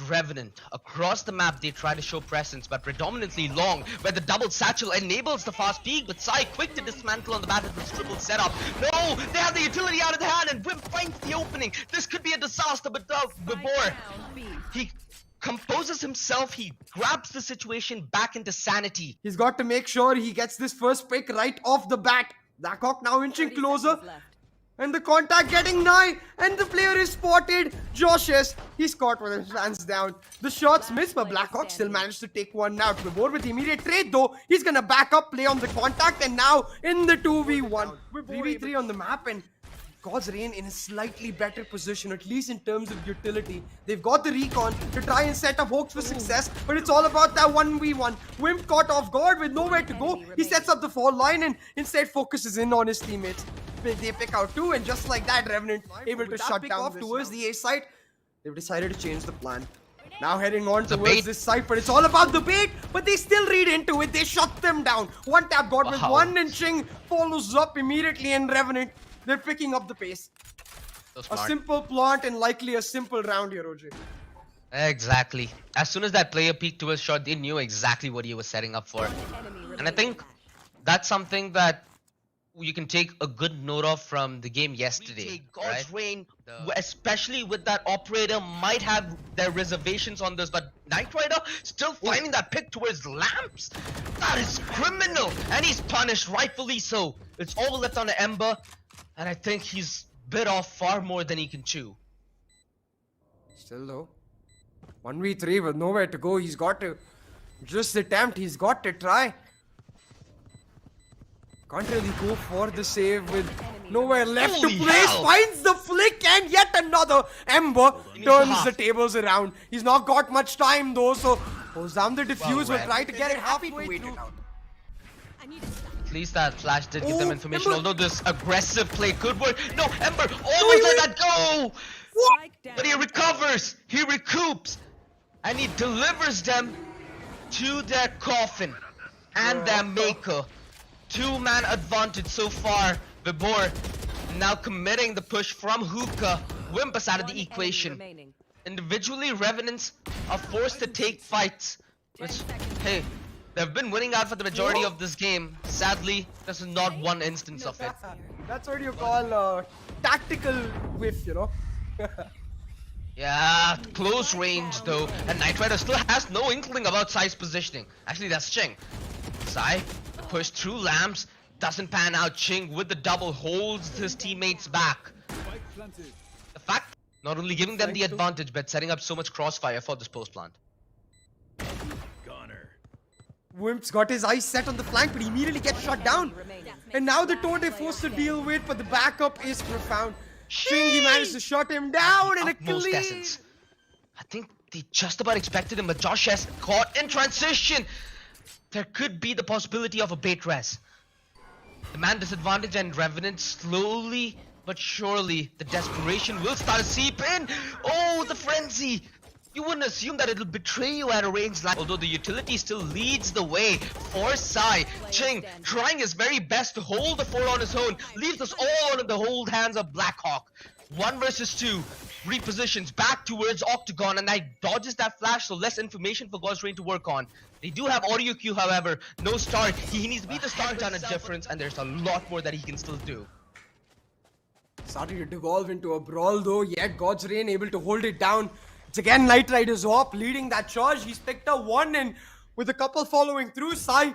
Revenant. Across the map, they try to show presence, but predominantly long, where the double satchel enables the fast peek, but Sai quick to dismantle on the back of this triple setup. No, they have the utility out of the hand, and Whimp finds the opening. This could be a disaster, but Vibhor, he composes himself, he grabs the situation back into sanity. He's got to make sure he gets this first pick right off the bat. Blackhawk now inching closer. And the contact getting nigh, and the player is spotted. Joshes, he's caught with his hands down. The shots missed, but Blackhawk still managed to take one out. Vibhor with immediate trade though, he's gonna back up, play on the contact, and now in the 2v1. 3v3 on the map, and God's Reign in a slightly better position, at least in terms of utility. They've got the recon to try and set up Hoax for success, but it's all about that 1v1. Whimp caught off guard with nowhere to go. He sets up the fall line and instead focuses in on his teammates. They pick out two, and just like that, Revenant able to shut down off towards the A site. They've decided to change the plan. Now heading on towards this site, but it's all about the bait, but they still read into it. They shut them down. One tap got with one, and Ching follows up immediately, and Revenant, they're picking up the pace. A simple plant and likely a simple round here, OJ. Exactly. As soon as that player peeked to his shot, they knew exactly what he was setting up for. And I think that's something that you can take a good note of from the game yesterday. God's Reign, especially with that operator, might have their reservations on this, but KnightRider still finding that pick towards lamps. That is criminal, and he's punished, rightfully so. It's all left on the Ember, and I think he's bit off far more than he can chew. Still though, 1v3 with nowhere to go. He's got to just attempt. He's got to try. Can't really go for the save with nowhere left to place. Finds the flick, and yet another Ember turns the tables around. He's not got much time though, so goes down the diffuse. Will try to get it halfway through. At least that flash did give them information, although this aggressive play could work. No, Ember almost let that go! What? But he recovers, he recoups, and he delivers them to their coffin and their maker. Two-man advantage so far. Vibhor now committing the push from Hookah. Whimp is out of the equation. Individually, Revenants are forced to take fights, which, hey, they've been winning out for the majority of this game. Sadly, this is not one instance of it. That's what you call tactical whiff, you know? Yeah, close range though, and KnightRider still has no inkling about Sai's positioning. Actually, that's Ching. Sai push through lamps, doesn't pan out. Ching with the double holds his teammates back. The fact not only giving them the advantage, but setting up so much crossfire for this post plant. Whimp's got his eyes set on the flank, but he immediately gets shut down. And now the Toad they're forced to deal with, but the backup is profound. Ching, he managed to shut him down in a clean. Essence. I think they just about expected him, but Josh has caught in transition. There could be the possibility of a bait res. The man disadvantage, and Revenant slowly but surely the desperation will start to seep in. Oh, the frenzy! You wouldn't assume that it'll betray you at a range like, although the utility still leads the way for Sai. Ching trying his very best to hold the 4 on his own, leaves us all in the hold hands of Blackhawk. 1 versus 2, repositions back towards Octagon, and I dodges that flash, so less information for God's Reign to work on. They do have audio cue, however, no start. He needs to beat the start down a difference, and there's a lot more that he can still do. Starting to devolve into a brawl though, yet God's Reign able to hold it down. It's again KnightRider's op leading that charge. He's picked up 1, and with a couple following through, Sai,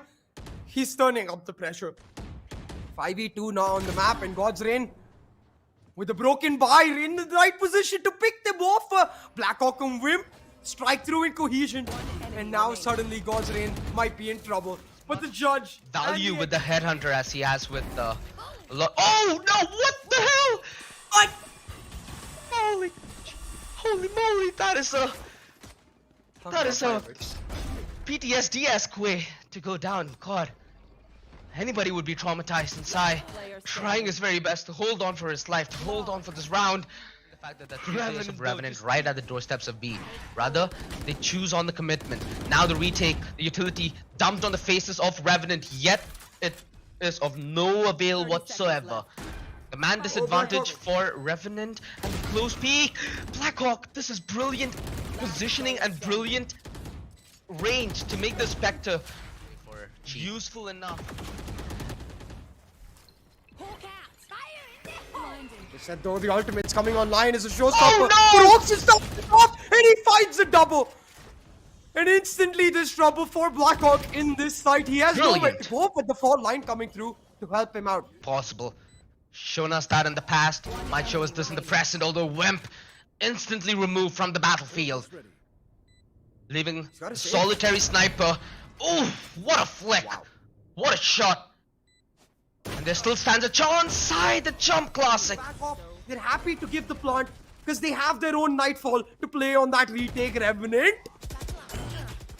he's turning up the pressure. 5v2 now on the map, and God's Reign with a broken bar in the right position to pick them off. Blackhawk and Whimp strike through in cohesion, and now suddenly God's Reign might be in trouble. But the judge value with the headhunter as he has with the oh no, what the hell? What? Holy moly, that is a PTSD-esque way to go down. God, anybody would be traumatized inside, trying his very best to hold on for his life, to hold on for this round. The fact that the 3 players of Revenant right at the doorsteps of B. Rather, they choose on the commitment. Now the retake, the utility dumped on the faces of Revenant, yet it is of no avail whatsoever. The man disadvantage for Revenant, and the close peek. Blackhawk, this is brilliant. positioning and brilliant range to make the Spectre useful enough. They said though the ultimate's coming online as a showstopper. Oh, no! But Hoax is off and he finds a double. And instantly there's trouble for Blackhawk in this site. He has nowhere to go, but the fall line coming through to help him out. Possible. Shown us that in the past, might show us this in the present, although Whimp instantly removed from the battlefield. Leaving the solitary sniper. Oh, what a flick! Wow. What a shot! And there still stands a chance side the jump classic. They're happy to give the plant because they have their own Nightfall to play on that retake Revenant.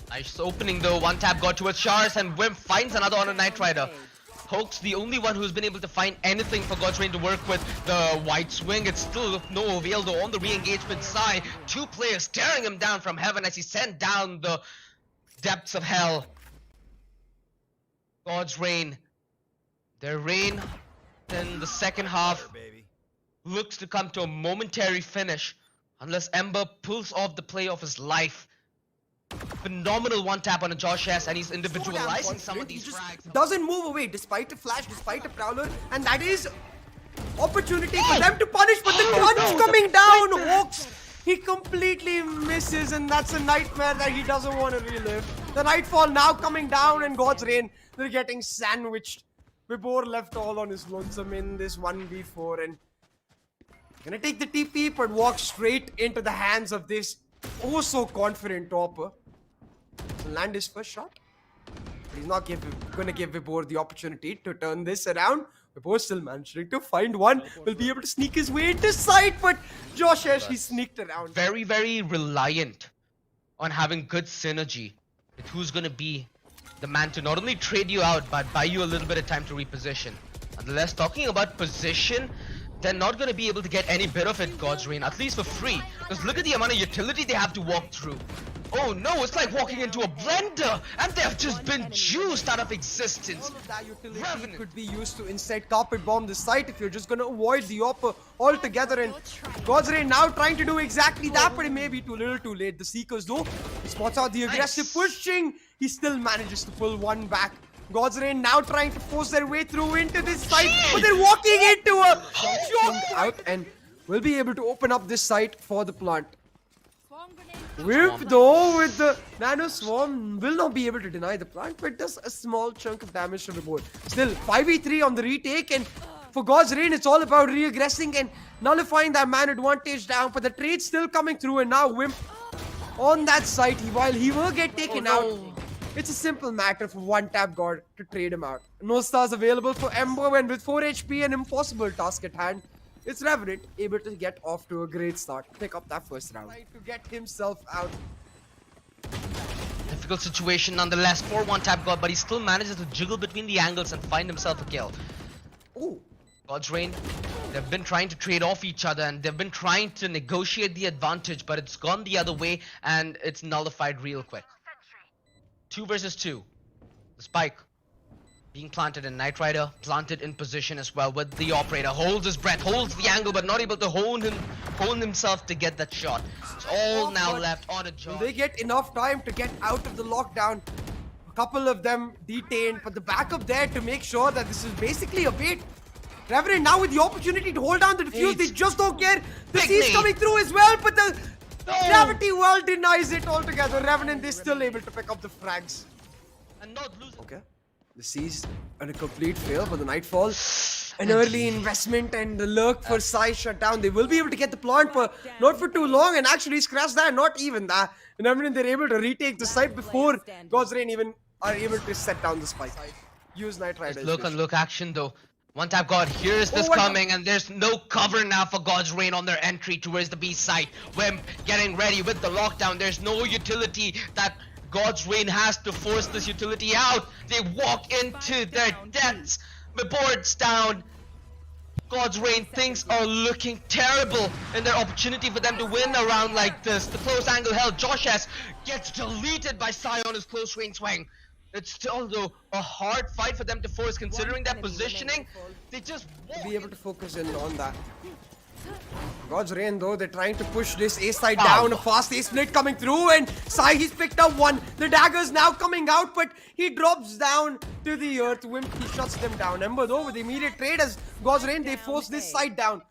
Nice opening though, one tap got towards Shars and Whimp finds another on a KnightRider. Hoax, the only one who's been able to find anything for God's Rain to work with. The white swing, it's still of no avail though on the re-engagement side. Two players staring him down from heaven as he sent down the depths of hell. God's Rain. Their reign in the second half looks to come to a momentary finish unless Ember pulls off the play of his life. Phenomenal one tap on a Josh S and he's individualizing some of these frags. Doesn't move away despite a flash, despite a prowler, and that is opportunity for them to punish, but the crunch coming down. Hoax, he completely misses, and that's a nightmare that he doesn't want to relive. The Nightfall now coming down, and God's Rain, they're getting sandwiched. Vibhor left all on his lonesome in this 1v4 and gonna take the TP but walk straight into the hands of this oh so confident topper. Land his first shot. But he's not gonna give Vibhor the opportunity to turn this around. Vibhor still managing to find one. Will be able to sneak his way into sight, but Josh Ash, he sneaked around. Very, very reliant on having good synergy with who's gonna be the man to not only trade you out but buy you a little bit of time to reposition. Nonetheless, talking about position, they're not going to be able to get any bit of it, God's Rain, at least for free. Because look at the amount of utility they have to walk through. Oh no, it's like walking into a blender and they've just been juiced out of existence. All of that utility could be used to instead carpet bomb the site if you're just going to avoid the Opper altogether. And God's Rain now trying to do exactly that, but it may be too little too late. The Seekers though, he spots out the aggressive pushing. He still manages to pull one back. God's Rain now trying to force their way through into this site, but they're walking into a jump out and will be able to open up this site for the plant. Whimp though with the Nano Swarm will not be able to deny the plant, but does a small chunk of damage to the board. Still 5v3 on the retake, and for God's Rain it's all about re-aggressing and nullifying that man advantage down, but the trade's still coming through, and now Whimp on that site, while he will get taken out. It's a simple matter for one tap god to trade him out. No stars available for Ember, and with 4 HP an impossible task at hand, it's Revenant able to get off to a great start, pick up that first round. Trying to get himself out. Difficult situation nonetheless for one tap god, but he still manages to jiggle between the angles and find himself a kill. Ooh. God's Rain, they've been trying to trade off each other and they've been trying to negotiate the advantage, but it's gone the other way and it's nullified real quick. 2 versus 2. The spike being planted in KnightRider, planted in position as well with the operator. Holds his breath, holds the angle, but not able to hone himself to get that shot. It's all now left on a job. They get enough time to get out of the lockdown. A couple of them detained, but the backup there to make sure that this is basically a bait. Revenant now with the opportunity to hold down the defuse. They just don't care. The C's coming through as well, but the gravity well denies it altogether. Revenant is still able to pick up the frags. And not losing. Okay. The C's and a complete fail for the Nightfall. An early investment and the lurk for Sai shut down. They will be able to get the plant for not for too long, and actually scratch that, not even that. And Revenant, they're able to retake the site before God's Rain even are able to set down the spike. Use KnightRider. Look on look action though. One tap god, here's this coming, and there's no cover now for God's Rain on their entry towards the B site. Whimp getting ready with the lockdown. There's no utility that God's Rain has to force this utility out. They walk into their deaths. The board's down. God's Rain, things are looking terrible in their opportunity for them to win a round like this. The close angle held. Josh S gets deleted by Sai on his close range swing. It's still though a hard fight for them to force, considering their positioning. They just won't be able to focus in on that. God's Rain though, they're trying to push this A side down. A fast A split coming through, and Sai, he's picked up one. The dagger's now coming out, but he drops down to the earth. Whimp, he shuts them down. Ember though, with immediate trade as God's Rain, they force this side down.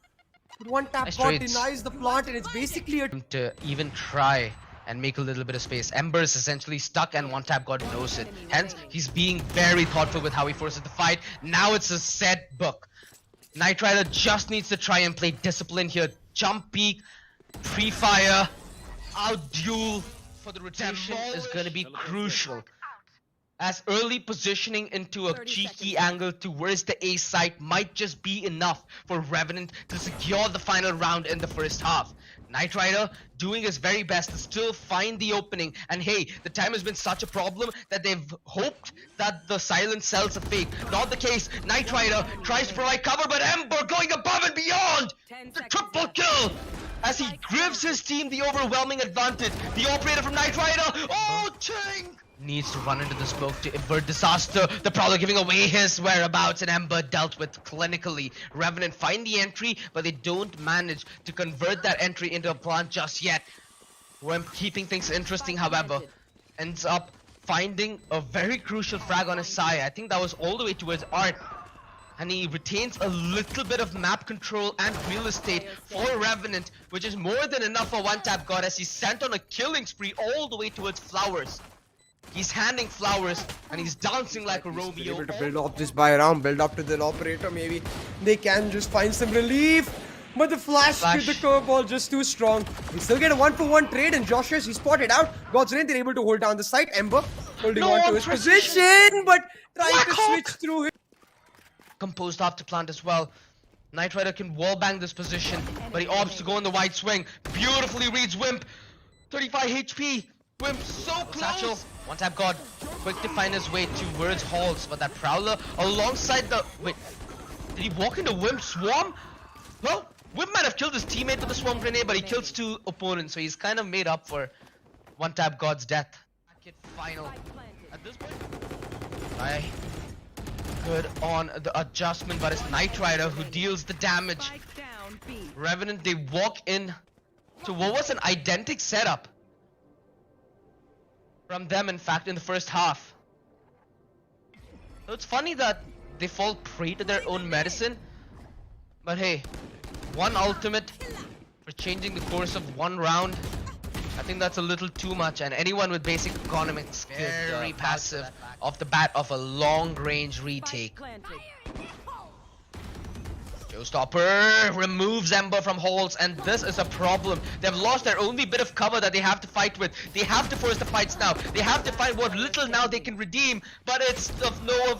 But one tap Nice God trades. denies the plant, and it's basically a To even try and make a little bit of space. Ember is essentially stuck, and one tap God knows it. Hence, he's being very thoughtful with how he forces the fight. Now it's a set book. KnightRider just needs to try and play discipline here. Jump peek, pre-fire, out duel for the rotation is going to be crucial. As early positioning into a cheeky angle towards the A side might just be enough for Revenant to secure the final round in the first half. KnightRider doing his very best to still find the opening, and hey, the time has been such a problem that they've hoped that the silent cell's a fake. Not the case. KnightRider tries to provide cover, but Ember going above and beyond! The triple kill! As he gives his team the overwhelming advantage. The operator from KnightRider, oh, Ching! Needs to run into the smoke to avert disaster. The Prowler giving away his whereabouts, and Ember dealt with clinically. Revenant find the entry, but they don't manage to convert that entry into a plant just yet. Whimp keeping things interesting, however, ends up finding a very crucial frag on his side. I think that was all the way towards Art. And he retains a little bit of map control and real estate for Revenant, which is more than enough for one tap God as he's sent on a killing spree all the way towards Flowers. He's handing flowers and he's dancing like a Romeo. able to build up this buy round, build up to the operator. Maybe they can just find some relief. But the flash with the curveball just too strong. We still get a 1-for-1 trade, and Joshua, he spotted out. God's Rain, they're able to hold down the site. Ember holding on to his position, but trying to switch through him. Composed after plant as well. KnightRider can wallbang this position, but he opts to go in the wide swing. Beautifully reads Whimp. 35 HP. Whimp so close. One tap God, quick to find his way towards Hoax, but that Prowler alongside the... Wait, did he walk into Whimp's swarm? Well, Whimp might have killed his teammate with the swarm grenade, but he kills two opponents, so he's kind of made up for one tap God's death. Final. At this point, good on the adjustment, but it's KnightRider who deals the damage. Revenant, they walk in to what was an identical setup from them, in fact, in the first half. So it's funny that they fall prey to their own medicine, but hey, one ultimate for changing the course of one round, I think that's a little too much, and anyone with basic economics very passive off the bat of a long range retake. Showstopper removes Ember from holes, and this is a problem. They've lost their only bit of cover that they have to fight with. They have to force the fights now. They have to find what little now they can redeem, but it's of no avail.